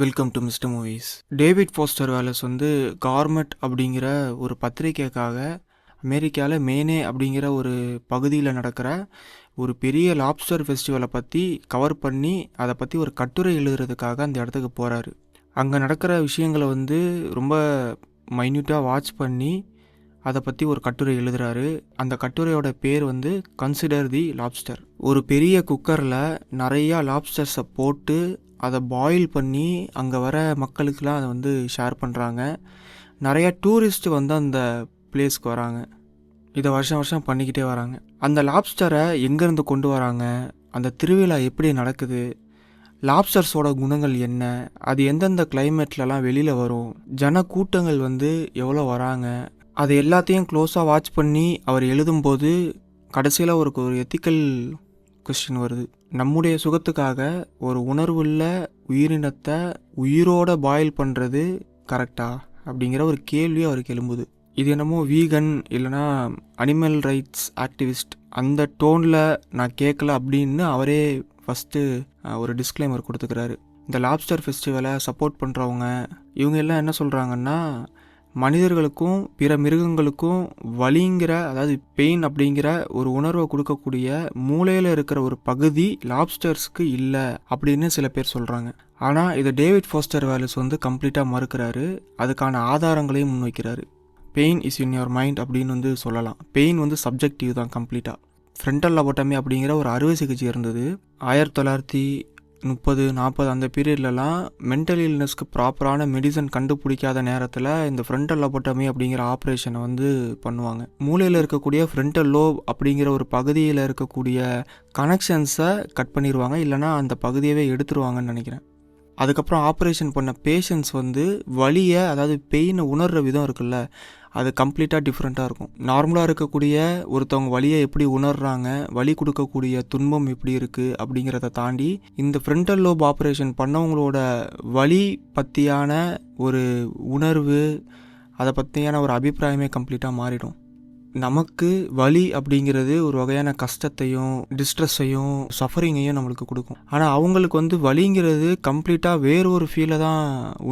Welcome to mister movies. David Foster Wallace வந்து gourmet அப்படிங்கிற ஒரு பத்திரிக்கைக்காக அமெரிக்காவில் மேனே அப்படிங்கிற ஒரு பகுதியில் நடக்கிற ஒரு பெரிய லாப்ஸ்டர் ஃபெஸ்டிவலை பற்றி கவர் பண்ணி அதை பற்றி ஒரு கட்டுரை எழுதுறதுக்காக அந்த இடத்துக்கு போகிறாரு. அங்கே நடக்கிற விஷயங்களை வந்து ரொம்ப மைன்யூட்டாக வாட்ச் பண்ணி அதை பற்றி ஒரு கட்டுரை எழுதுகிறாரு. அந்த கட்டுரையோட பேர் வந்து கன்சிடர் தி லாப்ஸ்டர். ஒரு பெரிய குக்கரில் நிறையா லாப்ஸ்டர்ஸை போட்டு அதை பாயில் பண்ணி அங்கே வர மக்களுக்கெலாம் அதை வந்து ஷேர் பண்ணுறாங்க. நிறையா டூரிஸ்ட் வந்து அந்த பிளேஸ்க்கு வராங்க. இதை வருஷம் வருஷம் பண்ணிக்கிட்டே வராங்க. அந்த லாப்ஸ்டரை எங்கேருந்து கொண்டு வராங்க, அந்த திருவிழா எப்படி நடக்குது, லாப்ஸ்டர்ஸோட குணங்கள் என்ன, அது எந்தெந்த கிளைமேட்லலாம் வெளியில் வரும், ஜன கூட்டங்கள் வந்து எவ்வளோ வராங்க, அது எல்லாத்தையும் க்ளோஸாக வாட்ச் பண்ணி அவர் எழுதும்போது கடைசியில் ஒரு எத்திக்கல் கொஸ்டின் வருது. நம்முடைய சுகத்துக்காக ஒரு உணர்வுள்ள உயிரினத்தை உயிரோட பாயில் பண்ணுறது கரெக்டா அப்படிங்கிற ஒரு கேள்வி அவருக்கு எழும்புது. இது என்னமோ வீகன் இல்லைனா அனிமல் ரைட்ஸ் ஆக்டிவிஸ்ட் அந்த டோனில் நான் கேட்கல அப்படின்னு அவரே ஃபஸ்ட்டு ஒரு டிஸ்க்ளைமர் கொடுத்துக்கிறாரு. இந்த லாப்ஸ்டர் ஃபெஸ்டிவலை சப்போர்ட் பண்ணுறவங்க இவங்க எல்லாம் என்ன சொல்கிறாங்கன்னா, மனிதர்களுக்கும் பிற மிருகங்களுக்கும் வலிங்கிற, அதாவது பெயின் அப்படிங்கிற ஒரு உணர்வை கொடுக்கக்கூடிய மூளையில் இருக்கிற ஒரு பகுதி லாப்ஸ்டர்ஸ்க்கு இல்லை அப்படின்னு சில பேர் சொல்கிறாங்க. ஆனால் இதை டேவிட் ஃபாஸ்டர் வேலஸ் வந்து கம்ப்ளீட்டாக மறுக்கிறாரு. அதுக்கான ஆதாரங்களையும் முன்வைக்கிறாரு. Pain is in your mind அப்படின்னு வந்து சொல்லலாம். பெயின் வந்து சப்ஜெக்டிவ் தான் கம்ப்ளீட்டாக. ஃப்ரண்டல் லோபோட்டமி அப்படிங்கிற ஒரு அறுவை சிகிச்சை இருந்தது 1930-40 அந்த பீரியட்லலாம். மென்டல் இல்னஸ்க்கு ப்ராப்பரான மெடிசன் கண்டுபிடிக்காத நேரத்தில் இந்த ஃப்ரண்டல் லோபோட்டமி அப்படிங்கிற ஆப்ரேஷனை வந்து பண்ணுவாங்க. மூளையில் இருக்கக்கூடிய ஃப்ரண்டல் லோப் அப்படிங்கிற ஒரு பகுதியில் இருக்கக்கூடிய கனெக்ஷன்ஸை கட் பண்ணிடுவாங்க, இல்லைனா அந்த பகுதியவே எடுத்துருவாங்கன்னு நினைக்கிறேன். அதுக்கப்புறம் ஆப்ரேஷன் பண்ண பேஷண்ட்ஸ் வந்து வலியை, அதாவது பெயினை உணர்கிற விதம் இருக்குல்ல, அது கம்ப்ளீட்டாக டிஃப்ரெண்ட்டாக இருக்கும். நார்மலாக இருக்கக்கூடிய ஒருத்தவங்க வலியை எப்படி உணர்றாங்க, வலி கொடுக்கக்கூடிய துன்பம் எப்படி இருக்குது அப்படிங்கிறத தாண்டி இந்த ஃப்ரண்டல் லோப் ஆப்ரேஷன் பண்ணவங்களோட வலி பற்றியான ஒரு உணர்வு, அதை பற்றியான ஒரு அபிப்பிராயமே கம்ப்ளீட்டாக மாறிடும். நமக்கு வலி அப்படிங்கிறது ஒரு வகையான கஷ்டத்தையும் டிஸ்ட்ரெஸ்ஸையும் சஃபரிங்கையும் நம்மளுக்கு கொடுக்கும். ஆனால் அவங்களுக்கு வந்து வலிங்கிறது கம்ப்ளீட்டாக வேறு ஒரு ஃபீலை தான்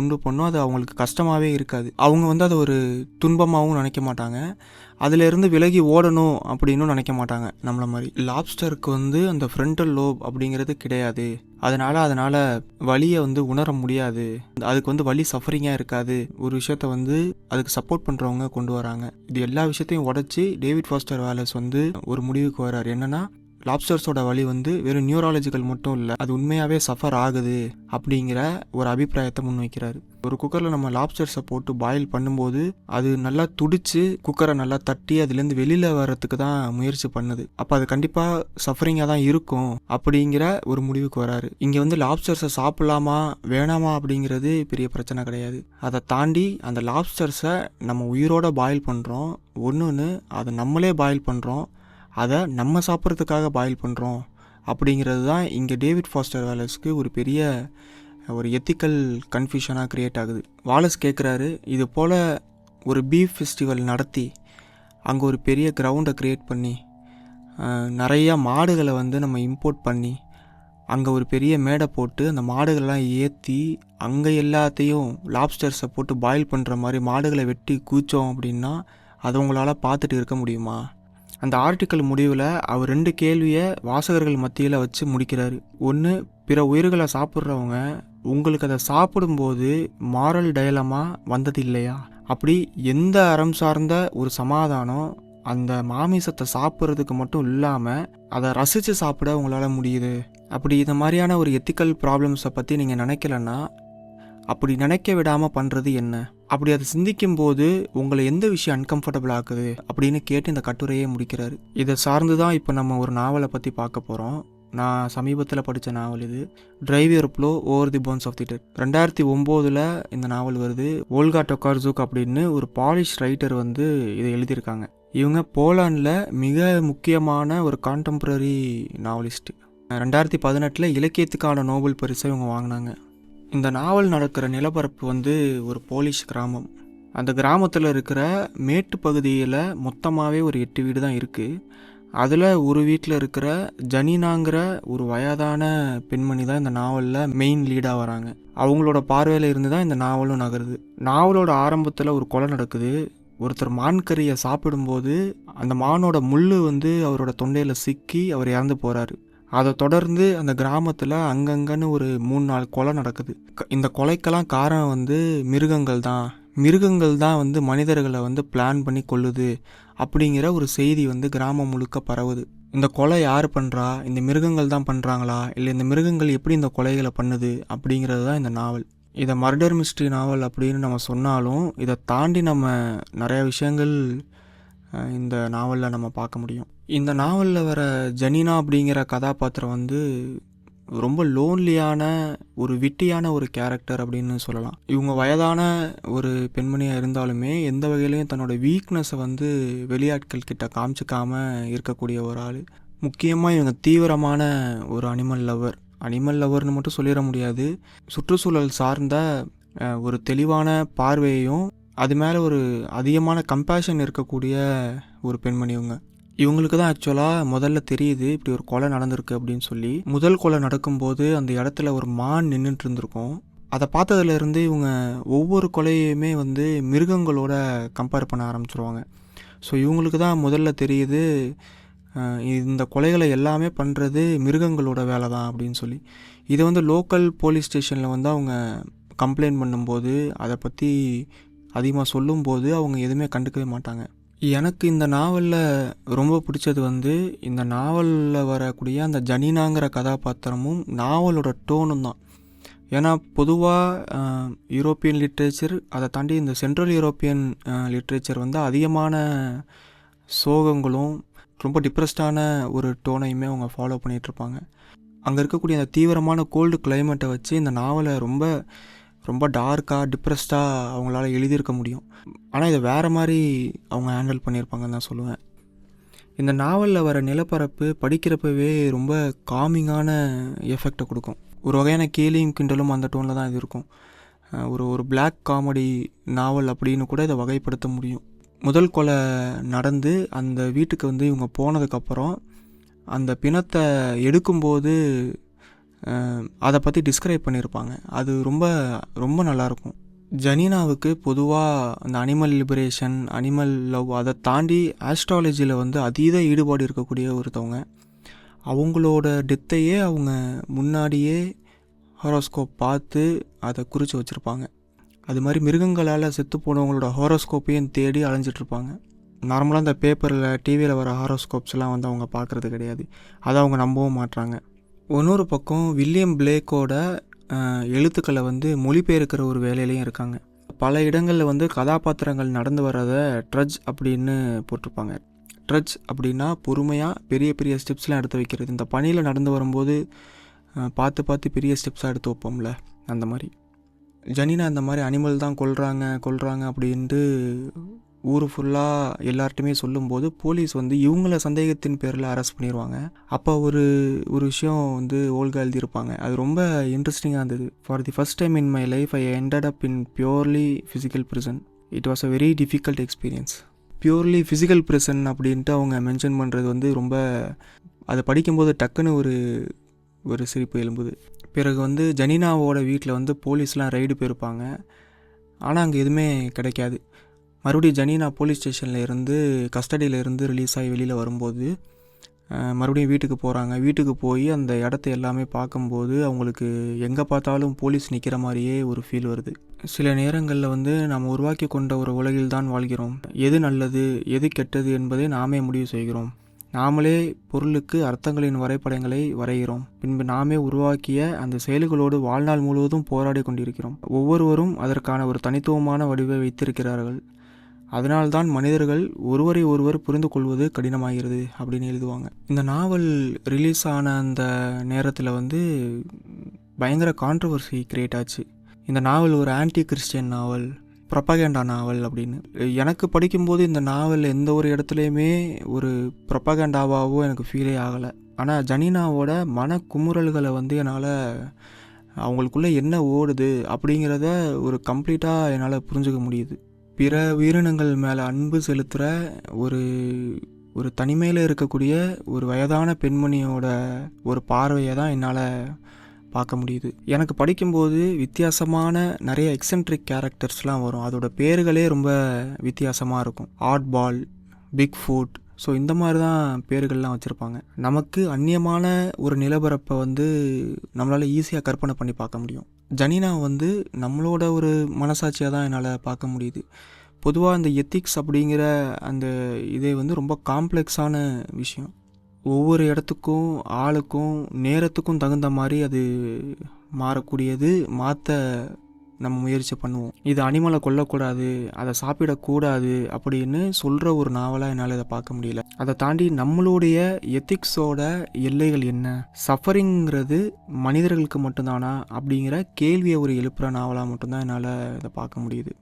உண்டு பண்ணும். அது அவங்களுக்கு கஷ்டமாகவே இருக்காது. அவங்க வந்து அதை ஒரு துன்பமாகவும் நினைக்க மாட்டாங்க, அதிலேருந்து விலகி ஓடணும் அப்படின்னு நினைக்க மாட்டாங்க நம்மளை மாதிரி. லாப்ஸ்டருக்கு வந்து அந்த ஃப்ரண்டல் லோப் அப்படிங்கிறது கிடையாது. அதனால் வலியை வந்து உணர முடியாது. அதுக்கு வந்து வலி சஃபரிங்காக இருக்காது. ஒரு விஷயத்த வந்து அதுக்கு சப்போர்ட் பண்ணுறவங்க கொண்டு வராங்க. இது எல்லா விஷயத்தையும் உடச்சி டேவிட் ஃபாஸ்டர் வேலஸ் வந்து ஒரு முடிவுக்கு வர்றார். என்னென்னா, லாப்ஸ்டர்ஸோட வலி வந்து வெறும் நியூராலஜிக்கல் மட்டும் இல்லை, அது உண்மையாகவே சஃபர் ஆகுது அப்படிங்கிற ஒரு அபிப்பிராயத்தை முன்வைக்கிறாரு. ஒரு குக்கரில் நம்ம லாப்ஸ்டர்ஸை போட்டு பாயில் பண்ணும்போது அது நல்லா துடிச்சு குக்கரை நல்லா தட்டி அதுலேருந்து வெளியில் வர்றதுக்கு தான் முயற்சி பண்ணுது. அப்போ அது கண்டிப்பாக சஃபரிங்காக தான் இருக்கும் அப்படிங்கிற ஒரு முடிவுக்கு வராரு. இங்கே வந்து லாப்ஸ்டர்ஸை சாப்பிடலாமா வேணாமா அப்படிங்கிறது பெரிய பிரச்சனை கிடையாது. அதை தாண்டி அந்த லாப்ஸ்டர்ஸை நம்ம உயிரோட பாயில் பண்ணுறோம், ஒன்று அதை நம்மளே பாயில் பண்ணுறோம், அதை நம்ம சாப்பிட்றதுக்காக பாயில் பண்ணுறோம் அப்படிங்கிறது தான் இங்கே டேவிட் ஃபாஸ்டர் வேலஸ்க்கு ஒரு பெரிய ஒரு எத்திக்கல் கன்ஃபியூஷனாக க்ரியேட் ஆகுது. வாலஸ் கேட்குறாரு, இது போல் ஒரு பீஃப் ஃபெஸ்டிவல் நடத்தி அங்கே ஒரு பெரிய கிரவுண்டை க்ரியேட் பண்ணி நிறையா மாடுகளை வந்து நம்ம இம்போர்ட் பண்ணி அங்கே ஒரு பெரிய மேடை போட்டு அந்த மாடுகளெலாம் ஏற்றி அங்கே எல்லாத்தையும் லாப்ஸ்டர்ஸை போட்டு பாயில் பண்ணுற மாதிரி மாடுகளை வெட்டி கூச்சோம் அப்படின்னா அதை உங்களால் பார்த்துட்டு இருக்க முடியுமா? அந்த ஆர்டிக்கல் முடிவில் அவர் 2 கேள்வியை வாசகர்கள் மத்தியில் வச்சு முடிக்கிறாரு. ஒன்று, பிற உயிர்களை சாப்பிட்றவங்க உங்களுக்கு அதை சாப்பிடும்போது மாரல் டயலமா வந்தது இல்லையா? அப்படி எந்த அறம் சார்ந்த ஒரு சமாதானம் அந்த மாமிசத்தை சாப்பிட்றதுக்கு மட்டும் இல்லாமல் அதை ரசித்து சாப்பிட உங்களால் முடியுது? அப்படி இந்த மாதிரியான ஒரு எத்திக்கல் ப்ராப்ளம்ஸை பற்றி நீங்கள் நினைக்கலன்னா அப்படி நினைக்க விடாமல் பண்ணுறது என்ன? அப்படி அதை சிந்திக்கும்போது உங்களை எந்த விஷயம் அன்கம்ஃபர்டபுள் ஆக்குது அப்படின்னு கேட்டு இந்த கட்டுரையே முடிக்கிறாரு. இதை சார்ந்து தான் இப்போ நம்ம ஒரு நாவலை பற்றி பார்க்க போகிறோம். நான் சமீபத்தில் படித்த நாவல் இது. Drive your plow over the bones of the dead. 2009 இந்த நாவல் வருது. ஓல்கா டொகார்சுக் அப்படின்னு ஒரு பாலிஷ் ரைட்டர் வந்து இதை எழுதியிருக்காங்க. இவங்க போலாண்டில் மிக முக்கியமான ஒரு கான்டெம்பரரி நாவலிஸ்ட். 2018 இலக்கியத்துக்கான நோபல் பரிசை இவங்க வாங்கினாங்க. இந்த நாவல் நடக்கிற நிலப்பரப்பு வந்து ஒரு போலிஷ் கிராமம். அந்த கிராமத்தில் இருக்கிற மேட்டு பகுதியில் மொத்தமாகவே ஒரு 8 வீடு தான் இருக்குது. அதில் ஒரு வீட்டில் இருக்கிற ஜனீனாங்கிற ஒரு வயதான பெண்மணி தான் இந்த நாவலில் மெயின் லீடாக வராங்க. அவங்களோட பார்வையில் இருந்து தான் இந்த நாவலும் நகருது. நாவலோட ஆரம்பத்தில் ஒரு கொலை நடக்குது. ஒருத்தர் மான்கறியை சாப்பிடும்போது அந்த மானோட முள் வந்து அவரோட தொண்டையில் சிக்கி அவர் இறந்து போகிறாரு. அதை தொடர்ந்து அந்த கிராமத்தில் அங்கங்கன்னு ஒரு 3-4 கொலை நடக்குது. இந்த கொலைக்கெல்லாம் காரணம் வந்து மிருகங்கள் தான் வந்து மனிதர்களை வந்து பிளான் பண்ணி கொல்லுது அப்படிங்கிற ஒரு செய்தி வந்து கிராமம் முழுக்க பரவுது. இந்த கொலை யார் பண்ணுறா, இந்த மிருகங்கள் தான் பண்ணுறாங்களா, இல்லை இந்த மிருகங்கள் எப்படி இந்த கொலைகளை பண்ணுது அப்படிங்கிறது தான் இந்த நாவல். இதை மர்டர் மிஸ்ட்ரி நாவல் அப்படின்னு நம்ம சொன்னாலும் இதை தாண்டி நம்ம நிறைய விஷயங்கள் இந்த நாவலில் நம்ம பார்க்க முடியும். இந்த நாவலில் வர ஜனீனா அப்படிங்கிற கதாபாத்திரம் வந்து ரொம்ப லோன்லியான ஒரு விட்டியான ஒரு கேரக்டர் அப்படின்னு சொல்லலாம். இவங்க வயதான ஒரு பெண்மணியாக இருந்தாலுமே எந்த வகையிலையும் தன்னோட வீக்னஸை வந்து வெளியாட்கள் கிட்ட காமிச்சிக்காம இருக்கக்கூடிய ஒரு ஆள். முக்கியமாக இவங்க தீவிரமான ஒரு அனிமல் லவர்னு மட்டும் சொல்லிட முடியாது. சுற்றுச்சூழல் சார்ந்த ஒரு தெளிவான பார்வையையும் அது மேலே ஒரு அதிகமான கம்பேஷன் இருக்கக்கூடிய ஒரு பெண்மணி இவங்களுக்கு தான் ஆக்சுவலாக முதல்ல தெரியுது இப்படி ஒரு கொலை நடந்திருக்கு அப்படின்னு சொல்லி. முதல் கொலை நடக்கும்போது அந்த இடத்துல ஒரு மான் நின்றுட்டு இருந்திருக்கும். அதை பார்த்ததுலேருந்து இவங்க ஒவ்வொரு கொலையுமே வந்து மிருகங்களோட கம்பேர் பண்ண ஆரம்பிச்சிருவாங்க. ஸோ இவங்களுக்கு தான் முதல்ல தெரியுது இந்த கொலைகளை எல்லாமே பண்ணுறது மிருகங்களோட வேலை தான் அப்படின்னு சொல்லி. இதை வந்து லோக்கல் போலீஸ் ஸ்டேஷனில் வந்து அவங்க கம்ப்ளைண்ட் பண்ணும்போது அதை பற்றி அதிகமாக சொல்லும்போது அவங்க எதுவுமே கண்டுக்கவே மாட்டாங்க. எனக்கு இந்த நாவலில் ரொம்ப பிடிச்சது வந்து இந்த நாவலில் வரக்கூடிய அந்த ஜனீனாங்கிற கதாபாத்திரமும் நாவலோட டோனும் தான். ஏன்னா பொதுவாக யூரோப்பியன் லிட்ரேச்சர், அதை தாண்டி இந்த சென்ட்ரல் யூரோப்பியன் லிட்ரேச்சர் வந்து அதிகமான சோகங்களும் ரொம்ப டிப்ரெஸ்டான ஒரு டோனையுமே அவங்க ஃபாலோ பண்ணிகிட்ருப்பாங்க. அங்கே இருக்கக்கூடிய அந்த தீவிரமான கோல்டு கிளைமேட்டை வச்சு இந்த நாவலை ரொம்ப ரொம்ப டார்க்காக டிப்ரெஸ்டாக அவங்களால எழுதியிருக்க முடியும். ஆனால் இதை வேறு மாதிரி அவங்க ஹேண்டில் பண்ணியிருப்பாங்கன்னு தான் சொல்லுவேன். இந்த நாவலில் வர நிலப்பரப்பு படிக்கிறப்பவே ரொம்ப காமிங்கான எஃபெக்டை கொடுக்கும். ஒரு வகையான கேலியும் கிண்டலும் அந்த டோனில் தான் இது இருக்கும். ஒரு பிளாக் காமெடி நாவல் அப்படின்னு கூட இதை வகைப்படுத்த முடியும். முதல் கொலை நடந்து அந்த வீட்டுக்கு வந்து இவங்க போனதுக்கப்புறம் அந்த பிணத்தை எடுக்கும்போது அதை பற்றி டிஸ்கிரைப் பண்ணியிருப்பாங்க. அது ரொம்ப ரொம்ப நல்லாயிருக்கும். ஜனீனாவுக்கு பொதுவாக அந்த அனிமல் லிபரேஷன், அனிமல் லவ், அதை தாண்டி ஆஸ்ட்ராலஜியில் வந்து அதீத ஈடுபாடு இருக்கக்கூடிய ஒருத்தவங்க. அவங்களோட டெத்தையே அவங்க முன்னாடியே ஹாரோஸ்கோப் பார்த்து அதை குறித்து வச்சுருப்பாங்க. அது மாதிரி மிருகங்களால் செத்து போனவங்களோட ஹாரோஸ்கோப்பையும் தேடி அலைஞ்சிட்ருப்பாங்க. நார்மலாக இந்த பேப்பரில் டிவியில் வர ஹாரோஸ்கோப்ஸ்லாம் வந்து அவங்க பார்க்குறது கிடையாது. அதை அவங்க நம்பவும் மாட்டாங்க. இன்னொரு பக்கம் வில்லியம் பிளேக்கோட எழுத்துக்களை வந்து மொழிபெயர்க்கிற ஒரு வேலையிலையும் இருக்காங்க. பல இடங்களில் வந்து கதாபாத்திரங்கள் நடந்து வர்றதை ட்ரட்ஜ் அப்படின்னு போட்டிருப்பாங்க. ட்ரட்ஜ் அப்படின்னா பொறுமையாக பெரிய பெரிய ஸ்டெப்ஸ்லாம் எடுத்து வைக்கிறது. இந்த பணியில் நடந்து வரும்போது பார்த்து பெரிய ஸ்டெப்ஸாக எடுத்து வைப்போம்ல, அந்த மாதிரி. ஜனீனா இந்த மாதிரி அனிமல் தான் கொல்றாங்க அப்படின்ட்டு ஊர் ஃபுல்லாக எல்லார்ட்டுமே சொல்லும்போது போலீஸ் வந்து இவங்கள சந்தேகத்தின் பேரில் அரெஸ்ட் பண்ணிடுவாங்க. அப்போ ஒரு விஷயம் வந்து ஓல்கா எழுதியிருப்பாங்க. அது ரொம்ப இன்ட்ரெஸ்டிங்காக இருந்தது. For the first time in my life I ended up in purely physical prison. It was a very difficult experience. Purely physical prison அப்படின்ட்டு அவங்க மென்ஷன் பண்ணுறது வந்து ரொம்ப, அதை படிக்கும்போது டக்குன்னு ஒரு சிரிப்பு எழும்புது. பிறகு வந்து ஜனீனாவோட வீட்டில் வந்து போலீஸ்லாம் ரைடு போயிருப்பாங்க. ஆனால் அங்கே எதுவுமே கிடைக்காது. மறுபடியும் ஜனீனா போலீஸ் ஸ்டேஷனில் இருந்து கஸ்டடியில் இருந்து ரிலீஸ் ஆகி வெளியில் வரும்போது மறுபடியும் வீட்டுக்கு போகிறாங்க. வீட்டுக்கு போய் அந்த இடத்த எல்லாமே பார்க்கும்போது அவங்களுக்கு எங்கே பார்த்தாலும் போலீஸ் நிற்கிற மாதிரியே ஒரு ஃபீல் வருது. சில நேரங்களில் வந்து நாம் உருவாக்கி கொண்ட ஒரு உலகில் தான் வாழ்கிறோம். எது நல்லது எது கெட்டது என்பதை நாமே முடிவு செய்கிறோம். நாமளே பொருளுக்கு அர்த்தங்களின் வரைபடங்களை வரைகிறோம். பின்பு நாமே உருவாக்கிய அந்த செயல்களோடு வாழ்நாள் முழுவதும் போராடி கொண்டிருக்கிறோம். ஒவ்வொருவரும் அதற்கான ஒரு தனித்துவமான வடிவை வைத்திருக்கிறார்கள். அதனால்தான் மனிதர்கள் ஒருவரை ஒருவர் புரிந்து கொள்வது கடினமாகிறது அப்படின்னு எழுதுவாங்க. இந்த நாவல் ரிலீஸ் ஆன அந்த நேரத்தில் வந்து பயங்கர கான்ட்ரவர்சி கிரியேட் ஆச்சு. இந்த நாவல் ஒரு ஆன்டி கிறிஸ்டியன் நாவல், ப்ரொபகேண்டா நாவல் அப்படின்னு. எனக்கு படிக்கும்போது இந்த நாவல் எந்த ஒரு இடத்துலையுமே ஒரு ப்ரொபகேண்டாவாவோ எனக்கு ஃபீலே ஆகலை. ஆனால் ஜனீனாவோட மன குமுறல்களை வந்து என்னால் அவங்களுக்குள்ளே என்ன ஓடுது அப்படிங்கிறத ஒரு கம்ப்ளீட்டாக என்னால் புரிஞ்சுக்க முடியுது. பிற உயிரினங்கள் மேலே அன்பு செலுத்துகிற ஒரு தனிமையில் இருக்கக்கூடிய ஒரு வயதான பெண்மணியோட ஒரு பார்வையை தான் என்னால் பார்க்க முடியுது. எனக்கு படிக்கும்போது வித்தியாசமான நிறைய எக்ஸென்ட்ரிக் கேரக்டர்ஸ்லாம் வரும். அதோட பேர்களே ரொம்ப வித்தியாசமாக இருக்கும். ஆட் பால், பிக் ஃபுட், ஸோ இந்த மாதிரி தான் பேர்கள்லாம் வச்சுருப்பாங்க. நமக்கு அந்நியமான ஒரு நிலப்பரப்பை வந்து நம்மளால் ஈஸியாக கற்பனை பண்ணி பார்க்க முடியும். ஜனினா வந்து நம்மளோட ஒரு மனசாட்சியாக தான் என்னால் பார்க்க முடியுது. பொதுவாக அந்த எத்திக்ஸ் அப்படிங்கிற அந்த இதே வந்து ரொம்ப காம்ப்ளெக்ஸான விஷயம். ஒவ்வொரு இடத்துக்கும் ஆளுக்கும் நேரத்துக்கும் தகுந்த மாதிரி அது மாறக்கூடியது. மாற்ற நம்ம முயற்சி பண்ணுவோம். இது அனிமலை கொல்லக்கூடாது, அதை சாப்பிடக்கூடாது அப்படின்னு சொல்கிற ஒரு நாவலாக என்னால் இதை பார்க்க முடியல. அதை தாண்டி நம்மளுடைய எத்திக்ஸோட எல்லைகள் என்ன, சஃபரிங்கிறது மனிதர்களுக்கு மட்டும்தானா அப்படிங்கிற கேள்வியை ஒரு எழுப்புகிற நாவலாக மட்டும்தான் என்னால் இதை பார்க்க முடியுது.